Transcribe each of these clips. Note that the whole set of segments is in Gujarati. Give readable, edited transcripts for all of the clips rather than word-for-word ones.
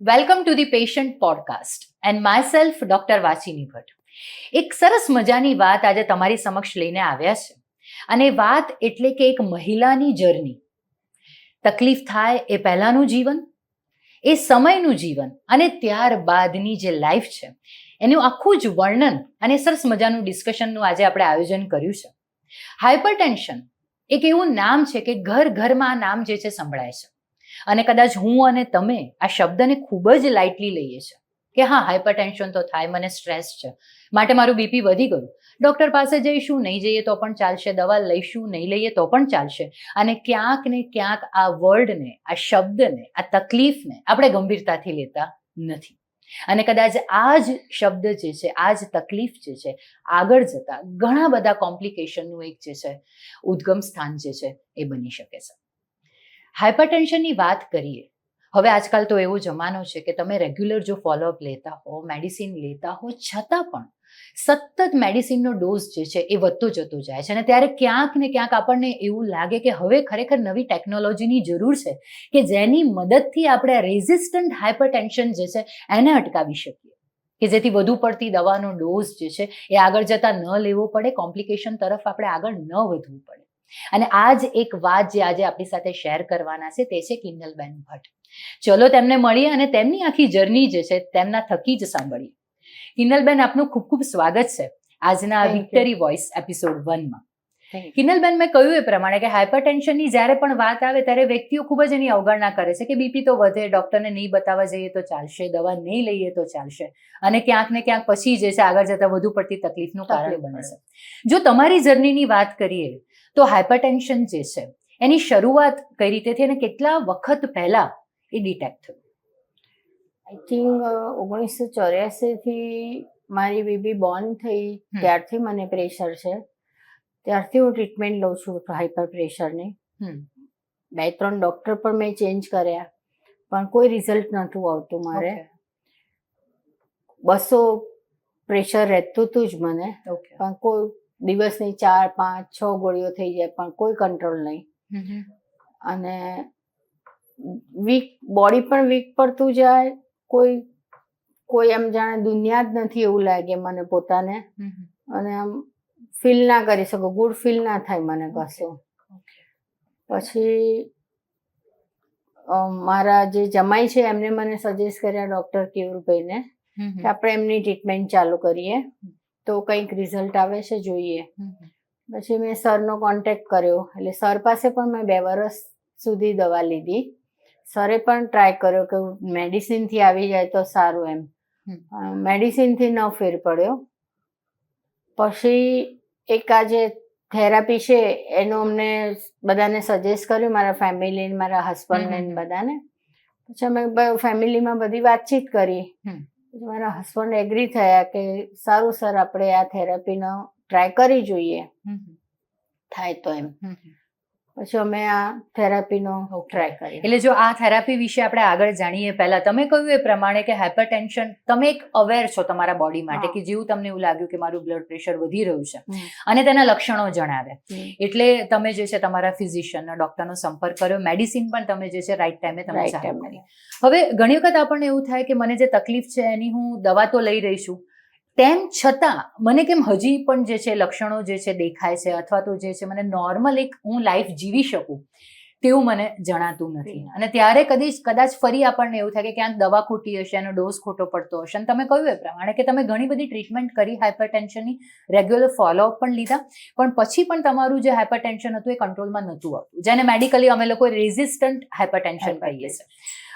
Welcome to the patient podcast and myself doctor Vachini Bhatt. એક સરસ મજાની વાત આજે તમારી સમક્ષ લઈને આવ્યા છે. અને વાત એટલે કે એક મહિલાની જર્ની. તકલીફ થાય એ પહેલાંનું જીવન, એ સમયનું જીવન અને ત્યારબાદની જે લાઈફ છે એનું આખું જ વર્ણન અને સરસ મજાનું ડિસ્કશનનું આજે આપણે આયોજન કર્યું છે. હાઇપરટેન્શન એક એવું નામ છે કે ઘર ઘરમાં આ નામ જે છે સંભળાય છે. અને કદાચ હું અને તમે આ શબ્દને ખૂબ જ લાઇટલી લઈએ છીએ કે હા, હાઇપરટેન્શન તો થાય, મને સ્ટ્રેસ છે, માટે મારું બીપી વધી ગયું, ડૉક્ટર પાસે જઈશું, નહીં જઈએ તો પણ ચાલશે, દવા લઈશું, નહીં લઈએ તો પણ ચાલશે. અને ક્યાંક ને ક્યાંક આ વર્ડને, આ શબ્દને, આ તકલીફને આપણે ગંભીરતાથી લેતા નથી. અને કદાચ આ જ શબ્દ જે છે, આ જ તકલીફ જે છે, આગળ જતાં ઘણા બધા કોમ્પ્લિકેશનનું એક જે છે ઉદ્ગમ સ્થાન જે છે એ બની શકે છે. હાઇપરટેન્શનની વાત કરીએ, હવે આજકાલ તો એવો જમાનો છે કે તમે રેગ્યુલર જો ફોલોઅપ લેતા હો, મેડિસિન લેતા હો, છતાં પણ સતત મેડિસિનનો ડોઝ જે છે એ વધતો જતો જાય છે. અને ત્યારે ક્યાંક ને ક્યાંક આપણને એવું લાગે કે હવે ખરેખર નવી ટેકનોલોજીની જરૂર છે કે જેની મદદથી આપણે રેઝિસ્ટન્ટ હાઇપરટેન્શન જે છે એને અટકાવી શકીએ, કે જેથી વધુ પડતી દવાનો ડોઝ જે છે એ આગળ જતાં ન લેવો પડે, કોમ્પ્લિકેશન તરફ આપણે આગળ ન વધવું પડે. અને આ જ એક વાત જે આજે આપણી સાથે શેર કરવાના છે તે છે કિન્નલબેન ભટ્ટ. ચલો તેમને મળીએ અને તેમની આખી જર્ની જે છે તેમના થકી જ સાંભળીએ. કિન્નલબેન, આપનું ખૂબ ખૂબ સ્વાગત છે આજના વિક્ટરી વોઇસ એપિસોડ 1માં. કિન્નલબેન, મેં કહ્યું એ પ્રમાણે કે હાઇપરટેન્શનની જ્યારે પણ વાત આવે ત્યારે વ્યક્તિઓ ખૂબ જ એની અવગણના કરે છે કે બીપી તો વધે, ડૉક્ટરને નહીં બતાવવા જઈએ તો ચાલશે, દવા નહીં લઈએ તો ચાલશે, અને ક્યાંક ને ક્યાંક પછી જે છે આગળ જતાં વધુ પડતી તકલીફનું કારણ બને છે. જો તમારી જર્નીની વાત કરીએ તો હાઇપરટેન્શન જે છે એની શરૂઆત કઈ રીતે થઈ અને કેટલા વખત પહેલા એ ડિટેક્ટ થયું? આઈ થિંક 1984થી મારી બેબી બોર્ન થઈ ત્યારથી મને પ્રેશર છે. ત્યારથી હું ટ્રીટમેન્ટ લઉં છું હાઈપર પ્રેશરની. 2-3 ડૉક્ટર પણ મેં ચેન્જ કર્યા પણ કોઈ રિઝલ્ટ નહોતું આવતું મારે. 200 પ્રેશર રહેતું હતું જ મને, પણ કોઈ દિવસની 4, 5, 6 ગોળીઓ થઈ જાય પણ કોઈ કંટ્રોલ નહીં. અને બોડી પણ વીક પડતું જાય, કોઈ એમ જાણે દુનિયા જ નથી એવું લાગે મને પોતાને. અને આમ ફીલ ના કરી શકો, ગુડ ફીલ ના થાય મને કશું. પછી મારા જે જમાઈ છે એમને મને સજેસ્ટ કર્યા ડૉક્ટર કેયુરભાઈને કે આપણે એમની ટ્રીટમેન્ટ ચાલુ કરીએ તો કંઈક રિઝલ્ટ આવે છે જોઈએ. પછી મેં સરનો કોન્ટેક્ટ કર્યો, એટલે સર પાસે પણ મેં 2 વર્ષ સુધી દવા લીધી. સરે પણ ટ્રાય કર્યો કે મેડિસિનથી આવી જાય તો સારું એમ. મેડિસિનથી ન ફેર પડ્યો. પછી એક આ જે થેરાપી છે એનું અમને બધાને સજેસ્ટ કર્યું, મારા ફેમિલીને, મારા હસબન્ડને બધાને. પછી અમે ફેમિલીમાં બધી વાતચીત કરી. મારા હસબન્ડ એગ્રી થયા કે સારું સર, આપણે આ થેરાપીનો ટ્રાય કરી જોઈએ, થાય તો એમ. પછી અમે આ થેરાપીનો ટ્રાય કરીએ. એટલે જો આ થેરાપી વિશે આપણે આગળ જાણીએ પહેલા, તમે કહ્યું એ પ્રમાણે કે હાઇપરટેન્શન, તમે એક અવેર છો તમારા બોડી માટે કે જેવું તમને એવું લાગ્યું કે મારું બ્લડ પ્રેશર વધી રહ્યું છે અને તેના લક્ષણો જણાવ્યા, એટલે તમે જે છે તમારા ફિઝિશિયનનો, ડૉક્ટરનો સંપર્ક કર્યો, મેડિસિન પણ તમે જે છે રાઈટ ટાઈમે તમે ચાલુ કરી. હવે ઘણી વખત આપણને એવું થાય કે મને જે તકલીફ છે એની હું દવા તો લઈ રહી છું, તેમ છતાં મને કેમ હજી પણ જે છે લક્ષણો જે છે દેખાય છે, અથવા તો જે છે મને નોર્મલ એક હું લાઈફ જીવી શકું તેવું મને જણાતું નથી. અને ત્યારે કદાચ ફરી આપણને એવું થાય કે ક્યાંક દવા ખોટી હશે, એનો ડોઝ ખોટો પડતો હશે. અને તમે કહ્યું એ પ્રમાણે કે તમે ઘણી બધી ટ્રીટમેન્ટ કરી હાઇપરટેન્શનની, રેગ્યુલર ફોલોઅપ પણ લીધા, પણ પછી પણ તમારું જે હાઇપરટેન્શન હતું એ કંટ્રોલમાં નહોતું આવતું, જેને મેડિકલી અમે લોકો રેઝિસ્ટન્ટ હાઇપરટેન્શન કહીએ છીએ.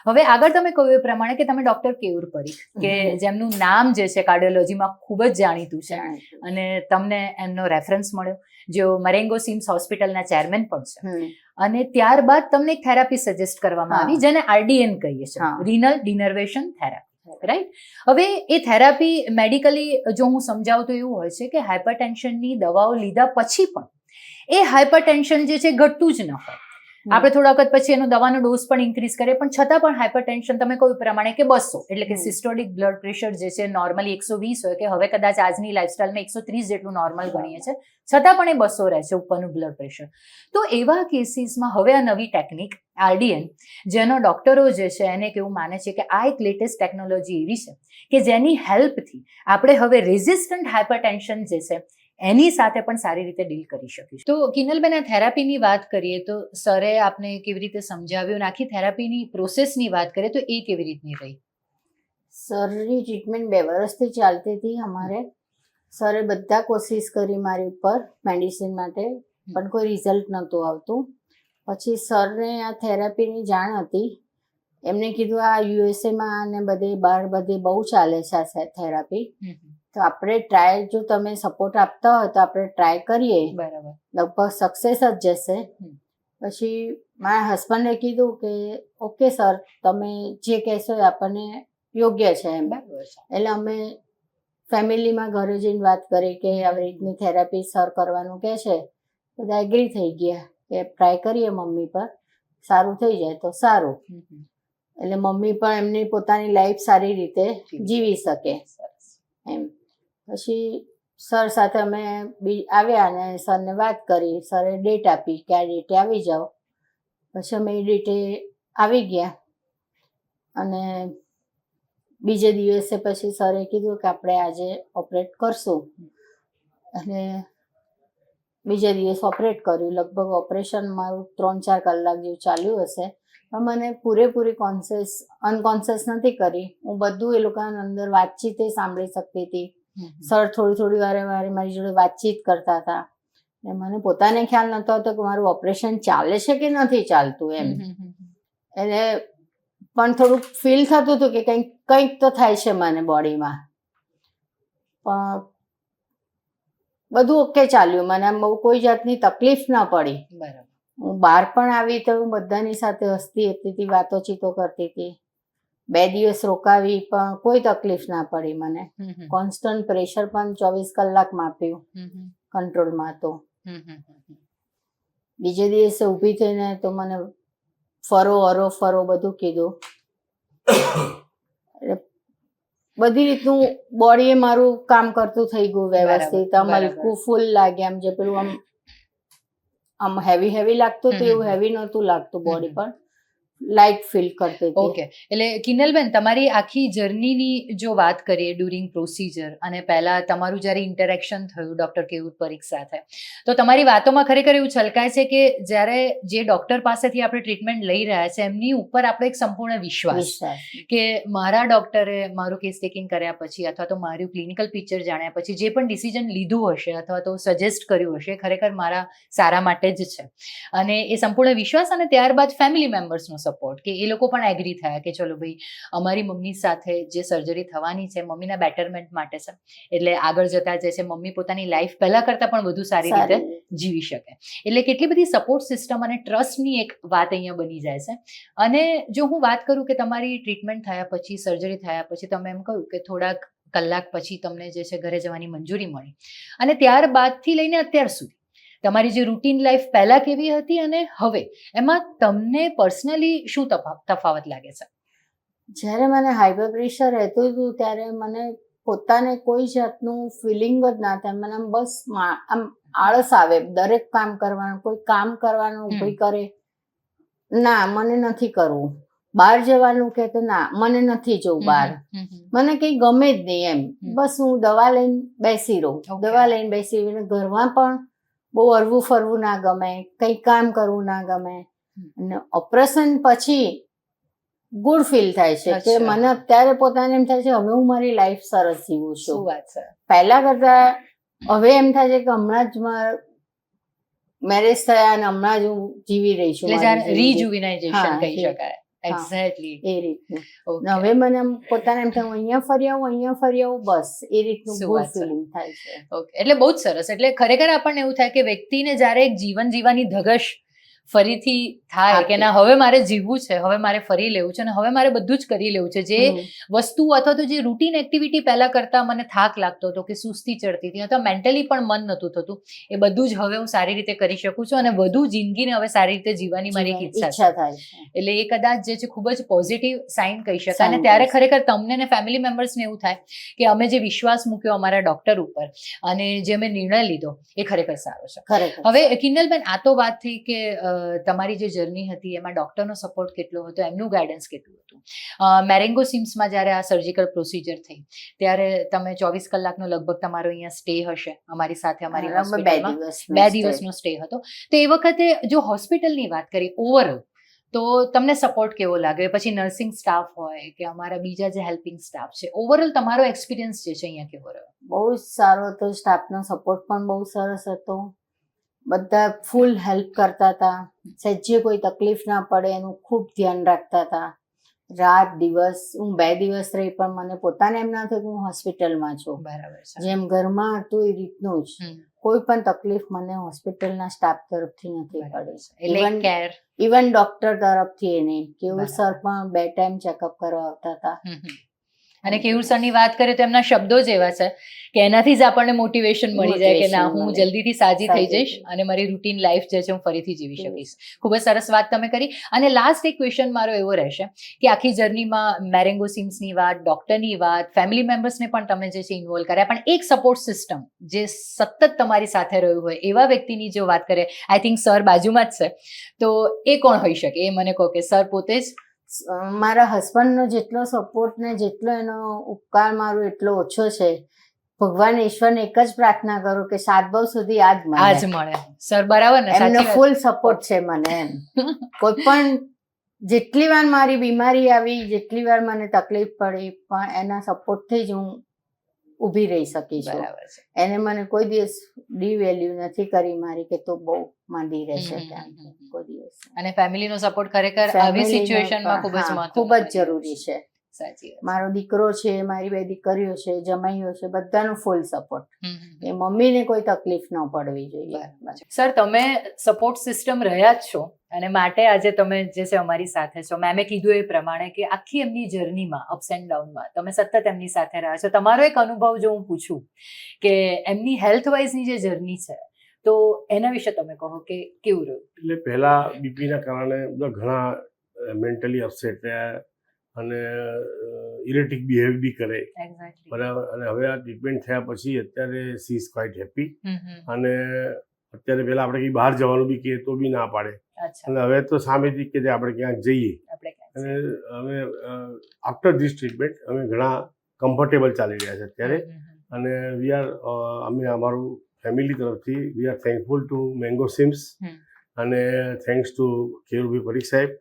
હવે આગળ તમે કહ્યું એ પ્રમાણે કે તમે ડૉક્ટર કેયુર પરીખ, કે જેમનું નામ જે છે કાર્ડિયોલોજીમાં ખૂબ જ જાણીતું છે, અને તમને એમનો રેફરન્સ મળ્યો, જેઓ મરેંગો સિમ્સ હોસ્પિટલના ચેરમેન પણ છે. અને ત્યારબાદ તમને એક થેરાપી સજેસ્ટ કરવામાં આવી જેને RDN કહીએ છીએ, રિનલ ડિનર્વેશન થેરાપી, રાઈટ? હવે એ થેરાપી મેડિકલી જો હું સમજાવું તો એવું હોય છે કે હાઇપરટેન્શનની દવાઓ લીધા પછી પણ એ હાઇપરટેન્શન જે છે ઘટતું જ ન હોય. આપણે થોડા વખત પછી એનો દવાનો ડોઝ પણ ઇન્ક્રીઝ કરીએ, પણ છતાં પણ હાઇપરટેન્શન તમે કહ્યું પ્રમાણે કે 200, એટલે કે સિસ્ટોલિક બ્લડ પ્રેશર જે છે નોર્મલી 120 હોય, કે હવે કદાચ આજની લાઇફસ્ટાઇલમાં 130 જેટલું નોર્મલ ગણીએ છીએ, છતાં પણ એ 200 રહે છે ઉપરનું બ્લડ પ્રેશર. તો એવા કેસીસમાં હવે આ નવી ટેકનિક RDN, જેનો ડોક્ટરો જે છે એને કેવું માને છે કે આ એક લેટેસ્ટ ટેકનોલોજી એવી છે કે જેની હેલ્પથી આપણે હવે રેઝિસ્ટન્ટ હાઇપરટેન્શન જે છે એની સાથે પણ સારી રીતે ડીલ કરી શકીશું. તો કિનલબેન, આ થેરાપીની વાત કરીએ તો સરે આપને કેવી રીતે સમજાવ્યું, અને આખી થેરાપીની પ્રોસેસની વાત કરીએ તો એ કેવી રીતની રહી? સરની ટ્રીટમેન્ટ 2 વર્ષથી ચાલતી હતી અમારે. સરે બધા કોશિશ કરી મારી ઉપર મેડિસિન માટે, પણ કોઈ રિઝલ્ટ નહોતું આવતું. પછી સરને આ થેરાપીની જાણ હતી. એમને કીધું આ યુએસએમાં અને બહાર બહુ ચાલે છે આ થેરાપી, તો આપણે ટ્રાય, જો તમે સપોર્ટ આપતા હોય તો આપણે ટ્રાય કરીએ. બરાબર. લગભગ સક્સેસ જ જશે. પછી મારા હસબન્ડે કીધું કે ઓકે સર, તમે જે કહેશો એ આપણને યોગ્ય છે એમ. એટલે અમે ફેમિલીમાં ઘરે જઈને વાત કરી કે આવી રીતની થેરાપી સર કરવાનું કહે છે. બધા એગ્રી થઈ ગયા કે ટ્રાય કરીએ મમ્મી પર, સારું થઈ જાય તો સારું. એટલે મમ્મી પણ એમની પોતાની લાઈફ સારી રીતે જીવી શકે એમ. પછી સર સાથે અમે આવ્યા અને સરને વાત કરી. સરે ડેટ આપી કે આ ડેટે આવી જાઓ. પછી અમે એ ડેટે આવી ગયા અને બીજે દિવસે પછી સરે કીધું કે આપણે આજે ઓપરેટ કરશું. અને બીજે દિવસ ઓપરેટ કર્યું. લગભગ ઓપરેશન મારું 3-4 કલાક જેવું ચાલ્યું હશે, પણ મને પૂરેપૂરી અનકોન્શિયસ નથી કરી. હું બધું એ લોકોના અંદર વાતચીત સાંભળી શકતી હતી. સર થોડી વારે મારી જોડે વાતચીત કરતા હતા. ને મને પોતાને ખ્યાલ નહોતો આવતો કે મારું ઓપરેશન ચાલે છે કે નથી ચાલતું એમ. એટલે પણ થોડુંક ફીલ થતું હતું કે કંઈક તો થાય છે મને બોડીમાં. પણ બધું ઓકે ચાલ્યું. મને આમ બહુ કોઈ જાતની તકલીફ ના પડી. બરાબર. હું બહાર પણ આવી તો હું બધાની સાથે હસતી હતી, વાતોચીતો કરતી હતી. 2 દિવસ રોકાવી પણ કોઈ તકલીફ ના પડી મને. કોન્સ્ટન્ટ પ્રેશર પણ 24 કલાક માપ્યું, કંટ્રોલમાં હતો. બીજે દિવસે ઊભી થઈને તો મને ફરો બધું કીધું. એટલે બધી રીતનું બોડીએ મારું કામ કરતું થઈ ગયું વ્યવસ્થિત. આમ હલકું ફૂલ લાગે, આમ જે પેલું આમ હેવી લાગતું હતું એવું હેવી નહોતું લાગતું બોડી, પણ લાઇટ ફીલ કરતી હતી. ઓકે. એટલે કિનલબેન, તમારી આખી જર્નીની જો વાત કરીએ ડ્યુરિંગ પ્રોસિજર અને પહેલા તમારું જ્યારે ઇન્ટરેક્શન થયું ડોક્ટર કેયુર પરીખ સાથે, તો તમારી વાતોમાં ખરેખર એવું છલકાય છે કે જ્યારે જે ડોક્ટર પાસેથી આપણે ટ્રીટમેન્ટ લઈ રહ્યા છે એમની ઉપર આપણો એક સંપૂર્ણ વિશ્વાસ કે મારા ડોક્ટરે મારું કેસ ટેકિંગ કર્યા પછી અથવા તો મારું ક્લિનિકલ પિક્ચર જાણ્યા પછી જે પણ ડિસિઝન લીધું હશે અથવા તો સજેસ્ટ કર્યું હશે ખરેખર મારા સારા માટે જ છે. અને એ સંપૂર્ણ વિશ્વાસ અને ત્યારબાદ ફેમિલી મેમ્બર્સનો સપોર્ટ કે એ લોકો પણ એગ્રી થયા કે ચલો ભાઈ, અમારી મમ્મી સાથે જે સર્જરી થવાની છે મમ્મીના બેટરમેન્ટ માટે છે, એટલે આગળ જતા જે છે મમ્મી પોતાની લાઈફ પહેલા કરતાં પણ વધુ સારી રીતે જીવી શકે. એટલે કેટલી બધી સપોર્ટ સિસ્ટમ અને ટ્રસ્ટની એક વાત અહીંયા બની જાય છે. અને જો હું વાત કરું કે તમારી ટ્રીટમેન્ટ થયા પછી, સર્જરી થયા પછી તમે એમ કહ્યું કે થોડાક કલાક પછી તમને જે છે ઘરે જવાની મંજૂરી મળી, અને ત્યારબાદથી લઈને અત્યાર સુધી તમારી જે રૂટીન લાઈફ પહેલા કેવી હતી અને હવે એમાં તમને પર્સનલી શું તફાવત લાગે છે? જ્યારે મને હાઈપર પ્રેશર રહેતું હતું ત્યારે મને પોતાને કોઈ જાતનું ફિલિંગ જ ના થાય. મને આમ બસ આમ આળસ આવે દરેક કામ કરવાનું. કોઈ કામ કરવાનું કોઈ કરે, ના મને નથી કરવું. બહાર જવાનું કે તો ના મને નથી જવું બહાર, મને કંઈ ગમે જ નહીં એમ. બસ હું દવા લઈને બેસી રહું. દવા લઈને બેસી રહીને ઘરમાં પણ બહુ હરવું ફરવું ના ગમે, કંઈ કામ કરવું ના ગમે. અને ઓપરેશન પછી ગુડ ફીલ થાય છે કે મને અત્યારે પોતાને એમ થાય છે હવે હું મારી લાઈફ સરસ જીવું છું. શું વાત છે! પહેલા કરતા હવે એમ થાય છે કે હમણાં જ મારા મેરેજ થયા અને હમણાં જ હું જીવી રહી છું. રીજુવિનાઇઝેશન કહી શકાય. એક્ઝેક્ટલી એ રીતનું. હવે મને આમ પોતાને એમ થાય અહીંયા ફરી આવું બસ એ રીતનું ગુડ ફીલિંગ થાય છે. ઓકે. એટલે બહુ જ સરસ. એટલે ખરેખર આપણને એવું થાય કે વ્યક્તિને જ્યારે એક જીવન જીવવાની ધગશ ફરીથી થાય કે ના હવે મારે જીવવું છે, હવે મારે ફરી લેવું છે અને હવે મારે બધું જ કરી લેવું છે. જે વસ્તુ અથવા તો જે રૂટીન એક્ટિવિટી પહેલા કરતા મને થાક લાગતો હતો કે સુસ્તી ચડતી હતી અથવા મેન્ટલી પણ મન નહોતું થતું, એ બધું જ હવે હું સારી રીતે કરી શકું છું અને વધુ જિંદગીને હવે સારી રીતે જીવવાની મારી એક ઈચ્છા છે. એટલે એ કદાચ જે છે ખૂબ જ પોઝિટિવ સાઇન કહી શકાય. અને ત્યારે ખરેખર તમને ને ફેમિલી મેમ્બર્સને એવું થાય કે અમે જે વિશ્વાસ મૂક્યો અમારા ડોક્ટર ઉપર અને જે અમે નિર્ણય લીધો એ ખરેખર સારો છે. હવે કિન્નલબેન, આ તો વાત થઈ કે તમારી જે જર્ની હતી એમાં ડોક્ટરનો સપોર્ટ કેટલો હતો, એમનું ગાઈડન્સ કેટલું હતું. મેરેંગો સિમ્સમાં જ્યારે આ સર્જિકલ પ્રોસિજર થઈ ત્યારે તમે 24 કલાકનો લગભગ તમારો અહીંયા સ્ટે હશે અમારી સાથે, અમારી હોસ્પિટલમાં 2 દિવસનો સ્ટે હતો. તો એ વખતે જો હોસ્પિટલની વાત કરી ઓવરઓલ તો તમને સપોર્ટ કેવો લાગ્યો? પછી નર્સિંગ સ્ટાફ હોય કે અમારા બીજા જે હેલ્પિંગ સ્ટાફ છે, ઓવરઓલ તમારો એક્સપિરિયન્સ જે છે અહીંયા કેવો રહ્યો? બહુ જ સારો હતો. સ્ટાફનો સપોર્ટ પણ બહુ સરસ હતો. બધા ફૂલ હેલ્પ કરતા હતા. સહેજે કોઈ તકલીફ ના પડે એનું ખૂબ ધ્યાન રાખતા હતા. રાત દિવસ હું 2 દિવસ રહી પણ મને પોતાને એમ ના થયું કે હું હોસ્પિટલમાં છું. બરાબર છે. જેમ ઘરમાં હતું એ રીતનું જ. કોઈ પણ તકલીફ મને હોસ્પિટલના સ્ટાફ તરફથી નથી પડી. ઇવન ડોક્ટર તરફથી એ નહીં. કેવું સર પણ 2 ટાઈમ ચેકઅપ કરવા આવતા હતા. અને કેયુર સરની વાત કરીએ તો એમના શબ્દો જ એવા છે કે એનાથી જ આપણને મોટિવેશન મળી જાય કે ના, હું જલ્દીથી સાજી થઈ જઈશ અને મારી રૂટીન લાઈફ જે છે હું ફરીથી જીવી શકીશ. ખૂબ જ સરસ વાત તમે કરી. અને લાસ્ટ એક ક્વેશ્ચન મારો એવો રહેશે કે આખી જર્નીમાં મેરેંગો સિમ્સની વાત, ડોક્ટરની વાત, ફેમિલી મેમ્બર્સને પણ તમે જે છે ઇન્વોલ્વ કર્યા, પણ એક સપોર્ટ સિસ્ટમ જે સતત તમારી સાથે રહ્યું હોય એવા વ્યક્તિની જો વાત કરીએ, આઈ થિંક સર બાજુમાં જ છે, તો એ કોણ હોઈ શકે? એ મને કહો કે સર પોતે જ. મારા હસબન્ડનો જેટલો સપોર્ટ ને જેટલો એનો ઉપકાર મારો એટલો ઓછો છે. ભગવાન ઈશ્વરને એક જ પ્રાર્થના કરું કે 7 બહુ સુધી આજ મળે. સર બરાબર ને? એમનો ફૂલ સપોર્ટ છે મને. એમ કોઈ પણ જેટલી વાર મારી બીમારી આવી, જેટલી વાર મને તકલીફ પડી, પણ એના સપોર્ટથી જ હું ઊભી રહી શકી છું. એને મને કોઈ દિવસ ડિવેલ્યુ નથી કરી મારી કે તો બહુ માંદી રહેશે કોઈ દિવસ. અને ફેમિલીનો સપોર્ટ ખરેખર આવી સિચ્યુએશનમાં ખૂબ જ જરૂરી છે. સાચી વાત. મારો દીકરો છે, મારી 2 દીકરીઓ છે, જમાઈઓ છે, બધાનો ફૂલ સપોર્ટ. એ મમ્મીને કોઈ તકલીફ ન પડવી જોઈએ. સર, તમે સપોર્ટ સિસ્ટમ રહ્યા જ છો અને માટે આજે તમે જે છે અમારી સાથે છો. મેમે કીધું એ પ્રમાણે કે આખી એમની જર્નીમાં અપ્સ એન્ડ ડાઉનમાં તમે સતત એમની સાથે રહ્યા છો. તમારો એક અનુભવ જો હું પૂછું કે એમની હેલ્થ વાઇઝની જે જર્ની છે તો એના વિશે તમે કહો કે કેવું રહ્યું? એટલે પહેલા બીપીના કારણે બધા ઘણા મેન્ટલી અપસેટ રહ્યા અને ઇરેટિક બિહેવ બી કરે. બરાબર. અને હવે આ ટ્રીટમેન્ટ થયા પછી અત્યારે સી ઇઝ ક્વાઇટ હેપી. અને અત્યારે પહેલા આપણે કંઈ બહાર જવાનું બી કહીએ તો બી ના પાડે. અને હવે તો સામેથી કે આપણે ક્યાંક જઈએ. અને અમે આફ્ટર ધીસ ટ્રીટમેન્ટ અમે ઘણા કમ્ફર્ટેબલ ચાલી રહ્યા છે અત્યારે. અને અમે અમારું ફેમિલી તરફથી we are thankful two mango seems અને થેન્ક્સ ટુ કેયુરભાઈ પરીખ સાહેબ,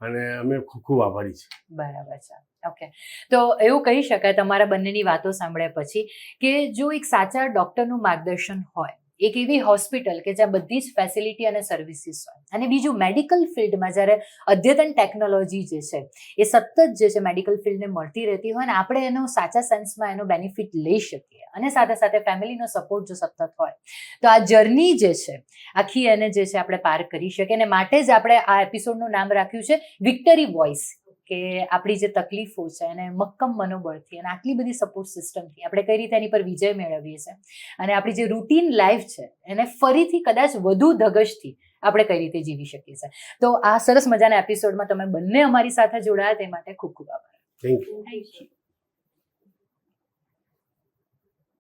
અને અમે ખૂબ ખૂબ આભારી છીએ. બરાબર છે. ઓકે, તો એવું કહી શકાય તમારા બંનેની વાતો સાંભળ્યા પછી કે જો એક સાચા ડોક્ટરનું માર્ગદર્શન હોય, એક એવી હોસ્પિટલ કે જ્યાં બધી જ ફેસિલિટી અને સર્વિસીસ હોય, અને બીજું મેડિકલ ફિલ્ડમાં જ્યારે અદ્યતન ટેકનોલોજી જે છે એ સતત જે છે મેડિકલ ફિલ્ડને મળતી રહેતી હોય ને આપણે એનો સાચા સેન્સમાં એનો બેનિફિટ લઈ શકીએ, અને સાથે સાથે ફેમિલીનો સપોર્ટ જો સતત હોય તો આ જર્ની જે છે આખી એને જે છે આપણે પાર કરી શકીએ. અને માટે જ આપણે આ એપિસોડનું નામ રાખ્યું છે વિક્ટરી વોઇસ, કે આપણી જે તકલીફો છે એને મક્કમ મનોબળથી અને આટલી બધી સપોર્ટ સિસ્ટમથી આપણે કઈ રીતે એની પર વિજય મેળવીએ છીએ અને આપણી જે રૂટીન લાઈફ છે એને ફરીથી કદાચ વધુ ધગશથી આપણે કઈ રીતે જીવી શકીએ છીએ. તો આ સરસ મજાના એપિસોડમાં તમે બંને અમારી સાથે જોડાયા તે માટે ખૂબ ખૂબ આભાર. Thank you.